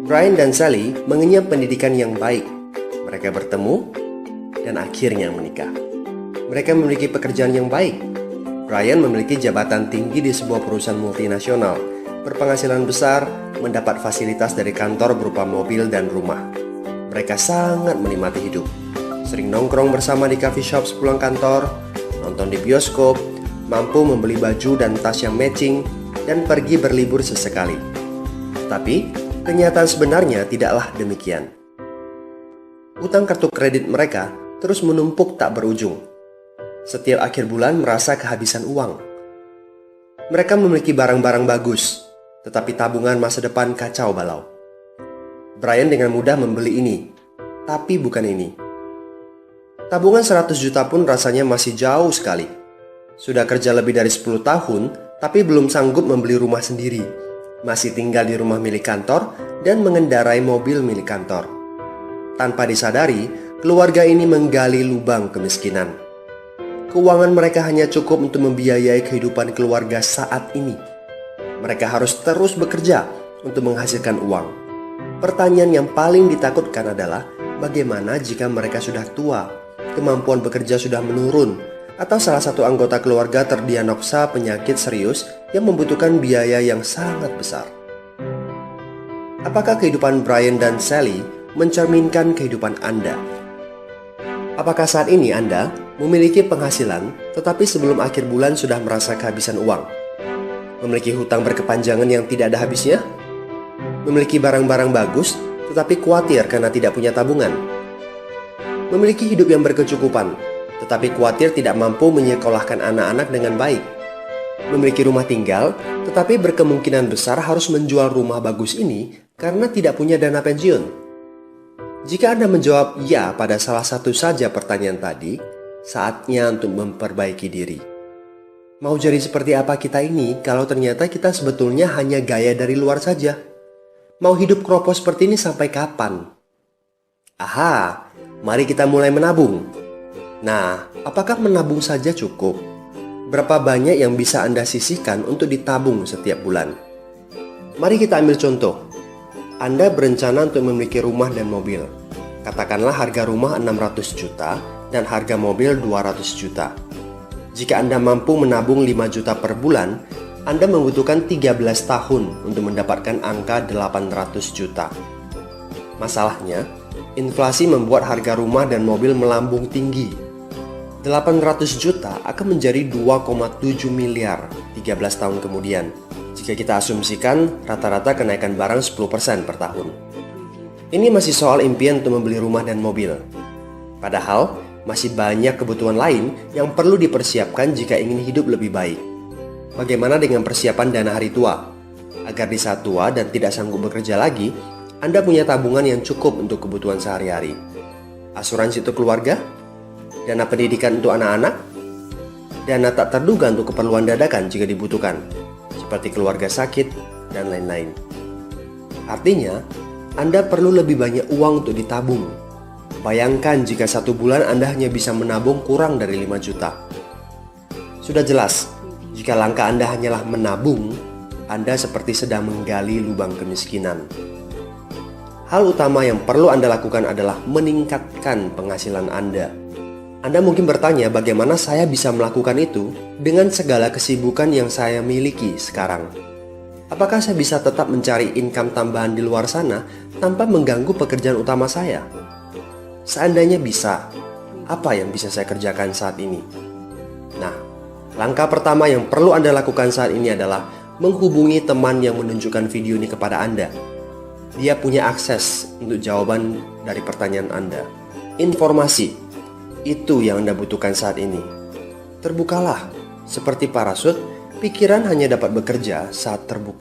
Brian dan Sally mengenyam pendidikan yang baik. Mereka bertemu dan akhirnya menikah. Mereka memiliki pekerjaan yang baik. Brian memiliki jabatan tinggi di sebuah perusahaan multinasional, berpenghasilan besar, mendapat fasilitas dari kantor berupa mobil dan rumah. Mereka sangat menikmati hidup. Sering nongkrong bersama di coffee shop sepulang kantor, nonton di bioskop, mampu membeli baju dan tas yang matching, dan pergi berlibur sesekali. Tapi kenyataan sebenarnya tidaklah demikian. Utang kartu kredit mereka terus menumpuk tak berujung. Setiap akhir bulan merasa kehabisan uang. Mereka memiliki barang-barang bagus, tetapi tabungan masa depan kacau balau. Brian dengan mudah membeli ini, tapi bukan ini. Tabungan 100 juta pun rasanya masih jauh sekali. Sudah kerja lebih dari 10 tahun, tapi belum sanggup membeli rumah sendiri. Masih tinggal di rumah milik kantor dan mengendarai mobil milik kantor. Tanpa disadari, keluarga ini menggali lubang kemiskinan. Keuangan mereka hanya cukup untuk membiayai kehidupan keluarga saat ini. Mereka harus terus bekerja untuk menghasilkan uang. Pertanyaan yang paling ditakutkan adalah bagaimana jika mereka sudah tua, kemampuan bekerja sudah menurun, atau salah satu anggota keluarga terdiagnosa penyakit serius yang membutuhkan biaya yang sangat besar. Apakah kehidupan Brian dan Sally mencerminkan kehidupan Anda? Apakah saat ini Anda memiliki penghasilan tetapi sebelum akhir bulan sudah merasa kehabisan uang? Memiliki hutang berkepanjangan yang tidak ada habisnya? Memiliki barang-barang bagus tetapi khawatir karena tidak punya tabungan? Memiliki hidup yang berkecukupan tetapi khawatir tidak mampu menyekolahkan anak-anak dengan baik? Memiliki rumah tinggal tetapi berkemungkinan besar harus menjual rumah bagus ini karena tidak punya dana pensiun? Jika Anda menjawab ya pada salah satu saja pertanyaan tadi, saatnya untuk memperbaiki diri. Mau jadi seperti apa kita ini kalau ternyata kita sebetulnya hanya gaya dari luar saja? Mau hidup kropos seperti ini sampai kapan? Aha, mari kita mulai menabung. Nah, apakah menabung saja cukup? Berapa banyak yang bisa Anda sisihkan untuk ditabung setiap bulan? Mari kita ambil contoh. Anda berencana untuk memiliki rumah dan mobil. Katakanlah harga rumah 600 juta dan harga mobil 200 juta. Jika Anda mampu menabung 5 juta per bulan, Anda membutuhkan 13 tahun untuk mendapatkan angka 800 juta. Masalahnya, inflasi membuat harga rumah dan mobil melambung tinggi. 800 juta akan menjadi 2,7 miliar 13 tahun kemudian jika kita asumsikan rata-rata kenaikan barang 10% per tahun. Ini masih soal impian untuk membeli rumah dan mobil. Padahal, masih banyak kebutuhan lain yang perlu dipersiapkan jika ingin hidup lebih baik. Bagaimana dengan persiapan dana hari tua? Agar di saat tua dan tidak sanggup bekerja lagi, Anda punya tabungan yang cukup untuk kebutuhan sehari-hari. Asuransi untuk keluarga? Dana pendidikan untuk anak-anak, dana tak terduga untuk keperluan dadakan jika dibutuhkan, seperti keluarga sakit, dan lain-lain. Artinya, Anda perlu lebih banyak uang untuk ditabung. Bayangkan jika satu bulan Anda hanya bisa menabung kurang dari 5 juta. Sudah jelas, jika langkah Anda hanyalah menabung, Anda seperti sedang menggali lubang kemiskinan. Hal utama yang perlu Anda lakukan adalah meningkatkan penghasilan Anda. Anda mungkin bertanya bagaimana saya bisa melakukan itu dengan segala kesibukan yang saya miliki sekarang. Apakah saya bisa tetap mencari income tambahan di luar sana tanpa mengganggu pekerjaan utama saya? Seandainya bisa, apa yang bisa saya kerjakan saat ini? Nah, langkah pertama yang perlu Anda lakukan saat ini adalah menghubungi teman yang menunjukkan video ini kepada Anda. Dia punya akses untuk jawaban dari pertanyaan Anda. Informasi itu yang Anda butuhkan saat ini. Terbukalah, seperti parasut, pikiran hanya dapat bekerja saat terbuka.